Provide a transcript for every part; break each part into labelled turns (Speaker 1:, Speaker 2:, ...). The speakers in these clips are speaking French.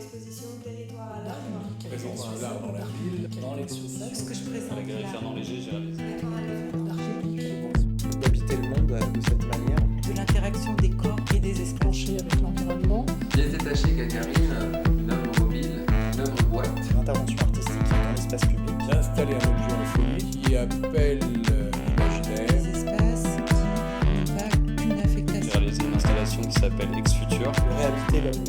Speaker 1: l'exposition Territoire à l'œuvre.
Speaker 2: Présence de l'art dans la ville, dans l'exposition.
Speaker 1: Ce que je présente
Speaker 3: Avec Fernand Léger, j'ai réalisé.
Speaker 4: D'habiter le monde de cette manière.
Speaker 1: De l'interaction des corps et des espaces.
Speaker 2: Avec l'environnement.
Speaker 5: Pièce détachée Gagarine, une œuvre mobile, une œuvre boîte.
Speaker 4: L'intervention artistique dans l'espace public.
Speaker 2: J'ai installé un objet en folie qui appelle l'imaginaire.
Speaker 1: Des espaces qui n'ont pas qu'une
Speaker 3: J'ai
Speaker 1: affectation.
Speaker 3: réalisé une installation qui s'appelle Ex-Futur.
Speaker 4: Réhabiter l'homme.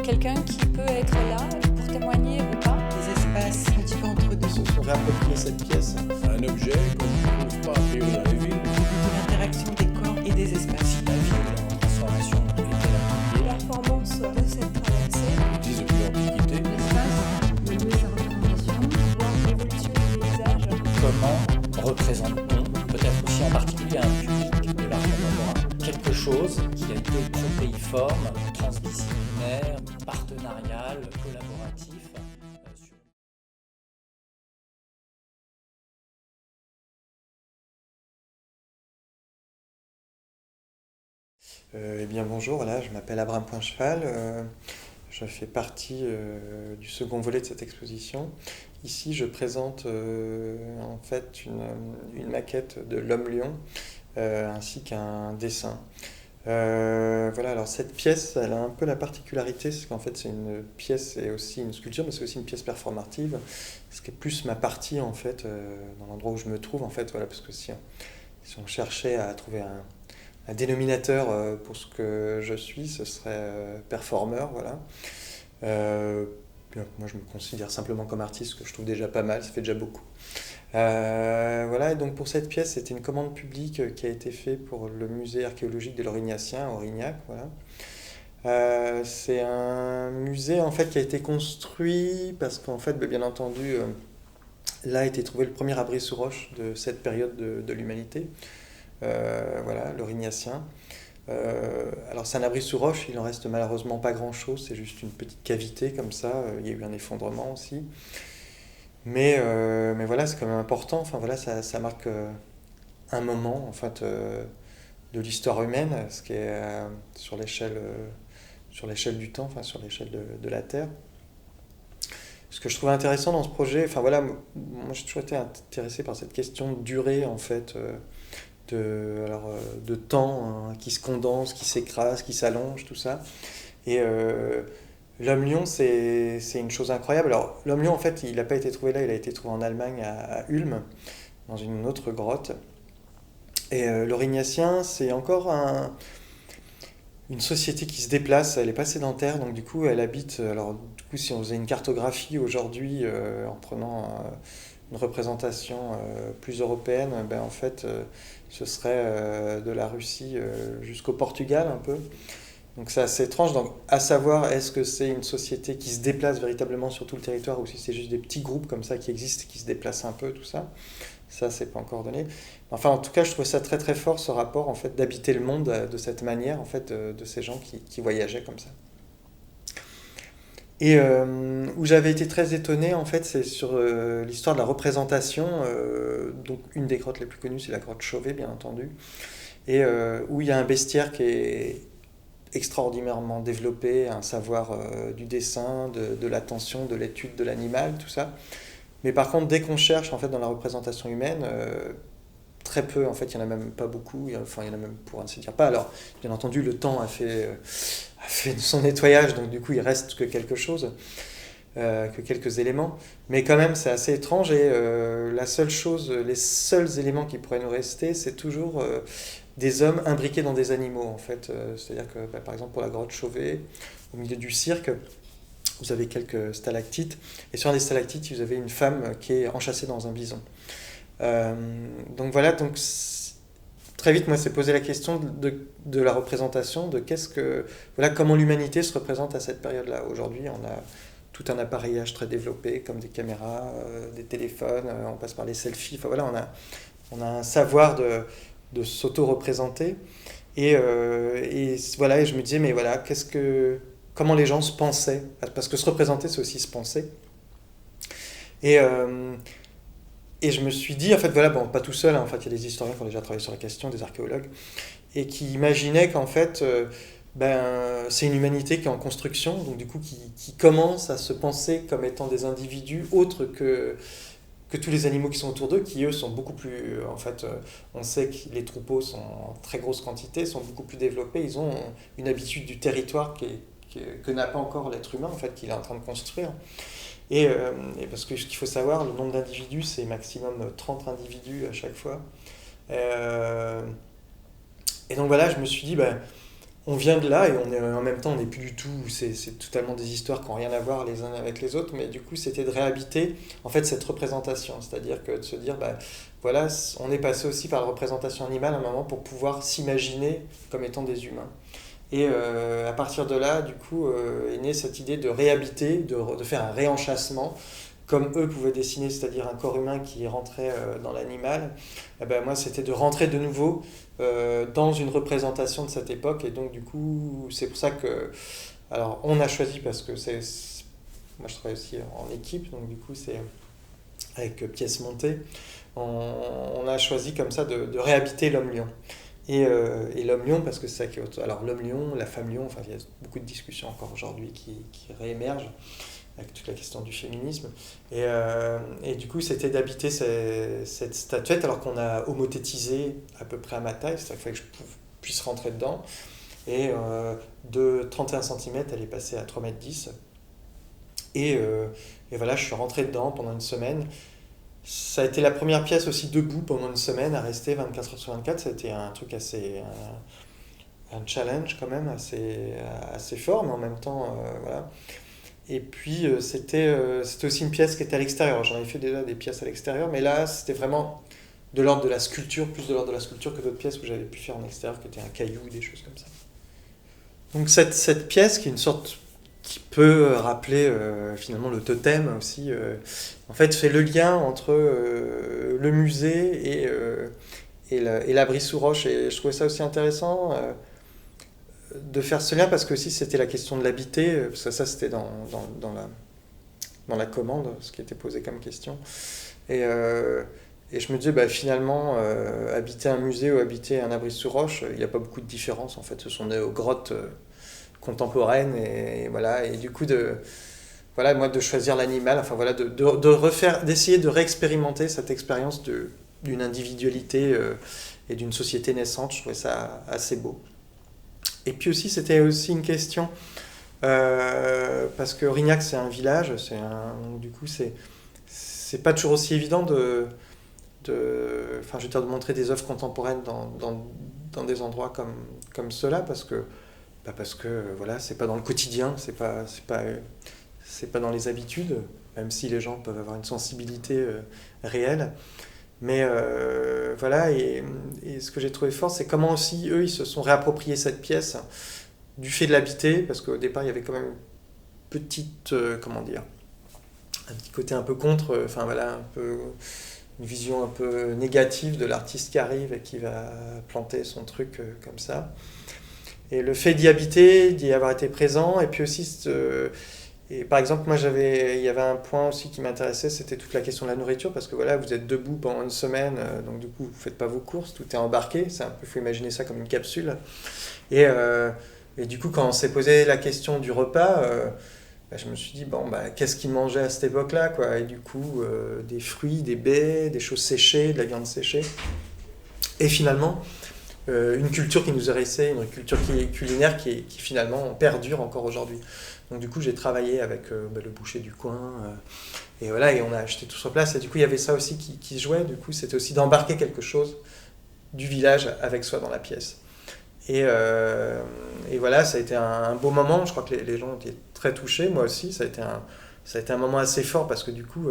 Speaker 6: Quelqu'un qui peut être là pour témoigner ou pas.
Speaker 1: Des espaces un petit peu entre deux.
Speaker 4: Se sont réappropriés cette pièce.
Speaker 2: Un objet qu'on ne trouve pas a priori dans les villes.
Speaker 1: De l'interaction des corps et des espaces.
Speaker 4: La ville en transformation était l'atelier.
Speaker 6: Performance de cette traversée.
Speaker 2: Ils disent depuis l'Antiquité.
Speaker 6: L'espace, de jouer sa représentation, voir l'évolution du paysage.
Speaker 7: Comment représente-t-on, peut-être aussi en particulier un public de l'art contemporain, quelque chose qui a été protéiforme, transdisciplinaire, partenarial, collaboratif.
Speaker 4: Eh bien bonjour, voilà, je m'appelle Abraham Poincheval, je fais partie du second volet de cette exposition. Ici je présente en fait une maquette de l'Homme-Lion ainsi qu'un dessin. Voilà, alors cette pièce, elle a un peu la particularité, c'est qu'en fait c'est une pièce et aussi une sculpture, mais c'est aussi une pièce performative, ce qui est plus ma partie en fait, dans l'endroit où je me trouve en fait, voilà, parce que si on cherchait à trouver un dénominateur pour ce que je suis, ce serait performeur, voilà. Moi je me considère simplement comme artiste, ce que je trouve déjà pas mal, ça fait déjà beaucoup. Voilà, et donc pour cette pièce, c'était une commande publique qui a été faite pour le musée archéologique de l'Aurignacien à Aurignac, voilà. C'est un musée en fait qui a été construit parce qu'en fait, bien entendu, là a été trouvé le premier abri sous roche de cette période de l'humanité. Voilà, l'Aurignacien. Alors c'est un abri sous roche, il en reste malheureusement pas grand chose, c'est juste une petite cavité comme ça, il y a eu un effondrement aussi. Mais voilà, c'est quand même important, enfin voilà, ça marque un moment en fait de l'histoire humaine, ce qui est sur l'échelle du temps, enfin sur l'échelle de la Terre. Ce que je trouve intéressant dans ce projet, enfin voilà, moi j'ai toujours été intéressé par cette question de durée en fait, de temps hein, qui se condense, qui s'écrase, qui s'allonge, tout ça. Et l'Homme-Lion, c'est une chose incroyable. Alors, l'Homme-Lion, en fait, il n'a pas été trouvé là, il a été trouvé en Allemagne, à Ulm, dans une autre grotte. Et l'Aurignacien, c'est encore une société qui se déplace, elle n'est pas sédentaire, donc du coup, elle habite... Alors, du coup, si on faisait une cartographie aujourd'hui, en prenant une représentation plus européenne, ben, en fait, ce serait de la Russie jusqu'au Portugal, un peu. Donc c'est assez étrange, donc à savoir est-ce que c'est une société qui se déplace véritablement sur tout le territoire ou si c'est juste des petits groupes comme ça qui existent, qui se déplacent un peu, tout ça. Ça, c'est pas encore donné. Enfin, en tout cas, je trouvais ça très très fort, ce rapport en fait d'habiter le monde de cette manière, en fait, de ces gens qui voyageaient comme ça. Et où j'avais été très étonné, en fait, c'est sur l'histoire de la représentation. Donc une des grottes les plus connues, c'est la grotte Chauvet, bien entendu, et où il y a un bestiaire qui est extraordinairement développé, un savoir du dessin, de l'attention, de l'étude de l'animal, tout ça. Mais par contre, dès qu'on cherche en fait dans la représentation humaine, très peu, en fait, il n'y en a même pas beaucoup, enfin il y en a même pour ainsi dire pas. Alors, bien entendu, le temps a fait son nettoyage, donc du coup, il reste que quelque chose, que quelques éléments. Mais quand même, c'est assez étrange et la seule chose, les seuls éléments qui pourraient nous rester, c'est toujours des hommes imbriqués dans des animaux, en fait. C'est-à-dire que, par exemple, pour la grotte Chauvet, au milieu du cirque, vous avez quelques stalactites, et sur un des stalactites, vous avez une femme qui est enchâssée dans un bison. Donc voilà, donc très vite, moi, c'est posé la question de la représentation, de voilà, comment l'humanité se représente à cette période-là. Aujourd'hui, on a tout un appareillage très développé, comme des caméras, des téléphones, on passe par les selfies, enfin voilà, on a un savoir de s'auto-représenter. Et voilà, et je me disais, mais voilà, comment les gens se pensaient, parce que se représenter, c'est aussi se penser. Et je me suis dit, en fait, voilà, bon, pas tout seul, hein, en fait, il y a des historiens qui ont déjà travaillé sur la question, des archéologues, et qui imaginaient qu'en fait, c'est une humanité qui est en construction, donc du coup qui commence à se penser comme étant des individus autres que tous les animaux qui sont autour d'eux, qui eux sont beaucoup plus... En fait, on sait que les troupeaux sont en très grosse quantité, sont beaucoup plus développés, ils ont une habitude du territoire que n'a pas encore l'être humain, en fait, qu'il est en train de construire. Et parce que ce qu'il faut savoir, le nombre d'individus, c'est maximum 30 individus à chaque fois. Et donc voilà, je me suis dit, on vient de là et en même temps, on n'est plus du tout, c'est totalement des histoires qui n'ont rien à voir les uns avec les autres, mais du coup, c'était de réhabiter en fait cette représentation, c'est-à-dire que de se dire, voilà, on est passé aussi par la représentation animale à un moment pour pouvoir s'imaginer comme étant des humains. Et à partir de là, du coup, est née cette idée de réhabiter, de faire un réenchâssement, comme eux pouvaient dessiner, c'est-à-dire un corps humain qui rentrait dans l'animal. Moi, c'était de rentrer de nouveau dans une représentation de cette époque. Et donc, du coup, c'est pour ça que... Alors, on a choisi, parce que moi, je travaille aussi en équipe, donc du coup, c'est avec pièces montées. On a choisi comme ça de réhabiter l'homme-lion. Et l'homme-lion, parce que c'est ça qui est... Alors, l'homme-lion, la femme-lion, enfin, il y a beaucoup de discussions encore aujourd'hui qui réémergent avec toute la question du féminisme. Et du coup, c'était d'habiter cette statuette, alors qu'on a homothétisé à peu près à ma taille, c'est-à-dire qu'il fallait que je puisse rentrer dedans. Et de 31 cm, elle est passée à 3,10 m. Et voilà, je suis rentré dedans pendant une semaine. Ça a été la première pièce aussi debout pendant une semaine, à rester 24 heures sur 24. Ça a été un truc assez... un challenge quand même, assez fort, mais en même temps, voilà. Et puis, c'était aussi une pièce qui était à l'extérieur. J'en avais fait déjà des pièces à l'extérieur, mais là, c'était vraiment de l'ordre de la sculpture, plus de l'ordre de la sculpture que d'autres pièces que j'avais pu faire en extérieur, qui étaient un caillou, des choses comme ça. Donc cette pièce, qui est une sorte... qui peut rappeler finalement le totem aussi, en fait, fait le lien entre le musée et l'abri sous roche. Et je trouvais ça aussi intéressant de faire ce lien, parce que aussi c'était la question de l'habiter, parce que ça c'était dans la commande, ce qui était posé comme question. Et je me disais, finalement, habiter un musée ou habiter un abri sous roche, il n'y a pas beaucoup de différence, en fait. Ce sont des grottes contemporaines, et voilà. Et du coup, moi, de choisir l'animal, enfin voilà, d'essayer de réexpérimenter cette expérience d'une individualité et d'une société naissante. Je trouvais ça assez beau. Et puis aussi, c'était aussi une question, parce que Aurignac, c'est un village, du coup, c'est pas toujours aussi évident de montrer des œuvres contemporaines dans des endroits comme ceux-là, parce que voilà, c'est pas dans le quotidien, c'est pas dans les habitudes, même si les gens peuvent avoir une sensibilité réelle. Mais voilà, et ce que j'ai trouvé fort, c'est comment aussi eux, ils se sont réappropriés cette pièce du fait de l'habiter, parce qu'au départ, il y avait quand même une petite, un petit côté un peu contre, enfin voilà, un peu une vision un peu négative de l'artiste qui arrive et qui va planter son truc comme ça. Et le fait d'y habiter, d'y avoir été présent, et puis aussi... Et par exemple, moi, il y avait un point aussi qui m'intéressait, c'était toute la question de la nourriture, parce que voilà, vous êtes debout pendant une semaine, donc du coup, vous ne faites pas vos courses, tout est embarqué, il faut imaginer ça comme une capsule. Et du coup, quand on s'est posé la question du repas, je me suis dit, qu'est-ce qu'ils mangeaient à cette époque-là, quoi. Et du coup, des fruits, des baies, des choses séchées, de la viande séchée. Et finalement, une culture qui nous est restée, une culture culinaire qui finalement perdure encore aujourd'hui. Donc du coup, j'ai travaillé avec le boucher du coin, et voilà, et on a acheté tout sur place. Et du coup, il y avait ça aussi qui se jouait. Du coup, c'était aussi d'embarquer quelque chose du village avec soi dans la pièce. Et voilà, ça a été un beau moment. Je crois que les gens étaient très touchés. Moi aussi, ça a été un moment assez fort, parce que du coup,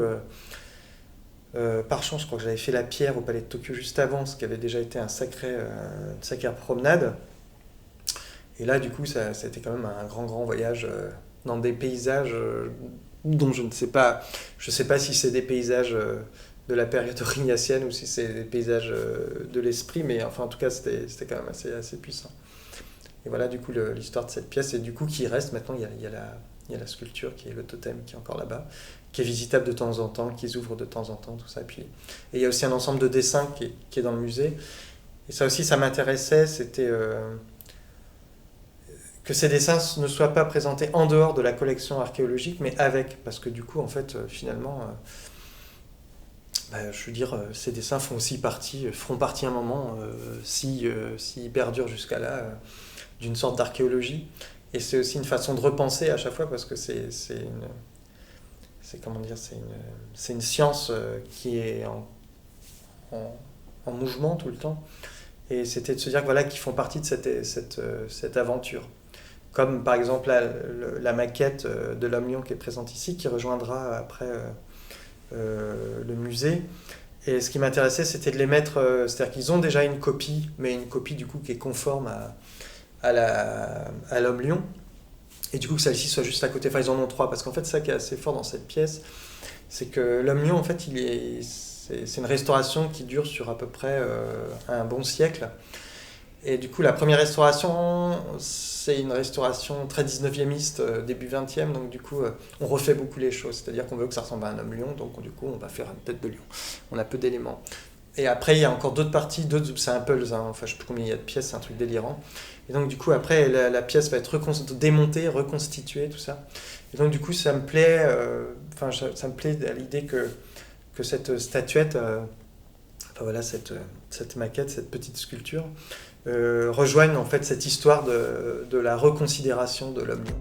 Speaker 4: par chance, je crois que j'avais fait la pierre au Palais de Tokyo juste avant, ce qui avait déjà été une sacrée promenade. Et là, du coup, ça a été quand même un grand voyage dans des paysages dont je ne sais pas. Je ne sais pas si c'est des paysages de la période aurignacienne ou si c'est des paysages de l'esprit, mais enfin, en tout cas, c'était quand même assez puissant. Et voilà, du coup, l'histoire de cette pièce, et du coup, qui reste maintenant, il y a la sculpture qui est le totem qui est encore là-bas, qui est visitable de temps en temps, qui s'ouvre de temps en temps, tout ça. Et il y a aussi un ensemble de dessins qui est dans le musée. Et ça aussi, ça m'intéressait, c'était... que ces dessins ne soient pas présentés en dehors de la collection archéologique, mais avec, parce que du coup, en fait, finalement, je veux dire, ces dessins feront partie à un moment, s'ils perdurent jusqu'à là, d'une sorte d'archéologie. Et c'est aussi une façon de repenser à chaque fois, parce que c'est une science qui est en mouvement tout le temps. Et c'était de se dire que, voilà, qu'ils font partie de cette aventure. Comme par exemple la maquette de l'homme-lion qui est présente ici, qui rejoindra après le musée. Et ce qui m'intéressait, c'était de les mettre, c'est-à-dire qu'ils ont déjà une copie, mais une copie du coup qui est conforme à l'homme-lion. Et du coup que celle-ci soit juste à côté. Enfin, ils en ont 3, parce qu'en fait, ça qui est assez fort dans cette pièce, c'est que l'homme-lion, en fait, c'est une restauration qui dure sur à peu près un bon siècle. Et du coup, la première restauration, c'est une restauration très 19e-iste, début 20e, donc du coup, on refait beaucoup les choses. C'est-à-dire qu'on veut que ça ressemble à un homme-lion, donc du coup, on va faire une tête de lion. On a peu d'éléments. Et après, il y a encore d'autres parties, d'autres samples, hein, enfin, je sais plus combien il y a de pièces, c'est un truc délirant. Et donc, du coup, après, la pièce va être démontée, reconstituée, tout ça. Et donc, du coup, ça me plaît, ça me plaît à l'idée que cette statuette, voilà, cette maquette, cette petite sculpture, rejoignent en fait cette histoire de la reconsidération de l'homme-lion.